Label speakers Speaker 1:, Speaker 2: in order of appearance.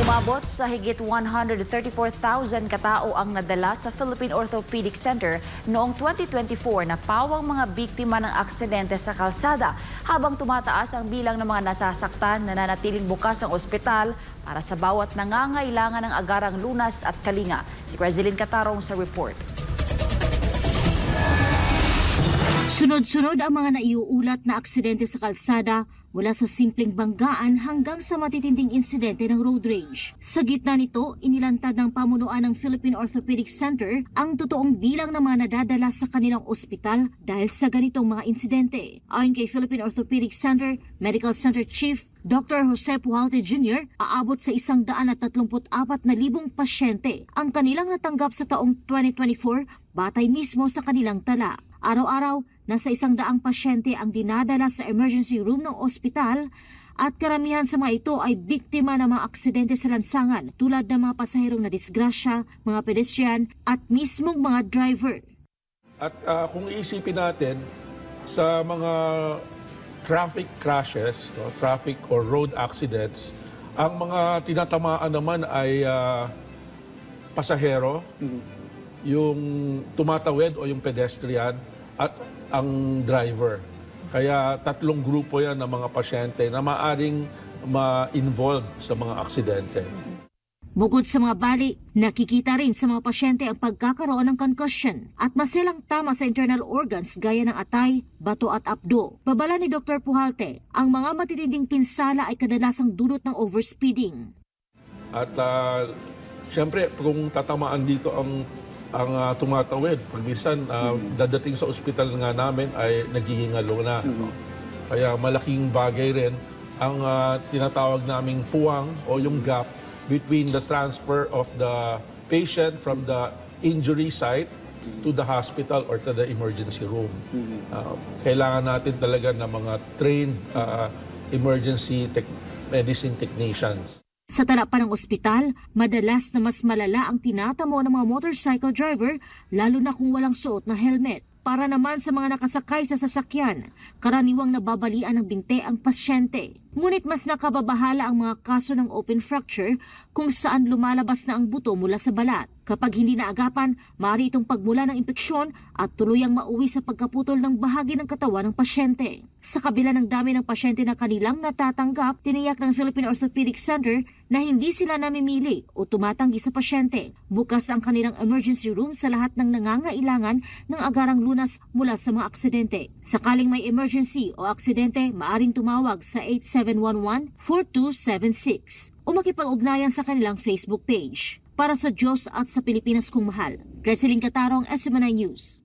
Speaker 1: Umabot sa higit 134,000 katao ang nadala sa Philippine Orthopedic Center noong 2024 na pawang mga biktima ng aksidente sa kalsada, habang tumataas ang bilang ng mga nasasaktan na nanatiling bukas ang ospital para sa bawat nangangailangan ng agarang lunas at kalinga. Si Crazilin Catarong sa report.
Speaker 2: Sunod-sunod ang mga naiuulat na aksidente sa kalsada, mula sa simpleng banggaan hanggang sa matitinding insidente ng road rage. Sa gitna nito, inilantad ng pamunuan ng Philippine Orthopedic Center ang totoong bilang ng mga nadadala sa kanilang ospital dahil sa ganitong mga insidente. Ayon kay Philippine Orthopedic Center Medical Center Chief Dr. Jose Pujalte Jr., aabot sa 134,000 pasyente ang kanilang natanggap sa taong 2024 batay mismo sa kanilang tala. Araw-araw, nasa 100 pasyente ang dinadala sa emergency room ng ospital at karamihan sa mga ito ay biktima ng mga aksidente sa lansangan tulad ng mga pasaherong na disgrasya, mga pedestrian at mismong mga driver.
Speaker 3: At kung iisipin natin sa mga traffic crashes, traffic or road accidents, ang mga tinatamaan naman ay pasahero, yung tumatawid o yung pedestrian at ang driver. Kaya tatlong grupo yan ng mga pasyente na maaring ma-involve sa mga aksidente.
Speaker 2: Bukod sa mga bali, nakikita rin sa mga pasyente ang pagkakaroon ng concussion at maselang tama sa internal organs gaya ng atay, bato at abdo. Babala ni Dr. Pujalte, ang mga matitinding pinsala ay kadalasang dulot ng overspeeding.
Speaker 3: At siyempre, kung tatamaan dito ang tumatawid, minsan dadating sa ospital nga namin ay naghihingalo na. Kaya malaking bagay rin ang tinatawag naming puwang o yung gap between the transfer of the patient from the injury site to the hospital or to the emergency room. Kailangan natin talaga ng mga trained emergency medicine technicians.
Speaker 2: Sa tala pa ng ospital, madalas na mas malala ang tinatamo ng mga motorcycle driver, lalo na kung walang suot na helmet. Para naman sa mga nakasakay sa sasakyan, karaniwang nababalian ng binte ang pasyente. Ngunit mas nakababahala ang mga kaso ng open fracture kung saan lumalabas na ang buto mula sa balat. Kapag hindi naagapan, maaari itong pagmula ng impeksyon at tuluyang mauwi sa pagkaputol ng bahagi ng katawan ng pasyente. Sa kabila ng dami ng pasyente na kanilang natatanggap, tiniyak ng Philippine Orthopedic Center na hindi sila namimili o tumatanggi sa pasyente. Bukas ang kanilang emergency room sa lahat ng nangangailangan ng agarang lunas mula sa mga aksidente. Sakaling may emergency o aksidente, maaring tumawag sa 8711-4276 o makipag-ugnayan sa kanilang Facebook page. Para sa Diyos at sa Pilipinas kong mahal, Crazilin Catarong, SMNI News.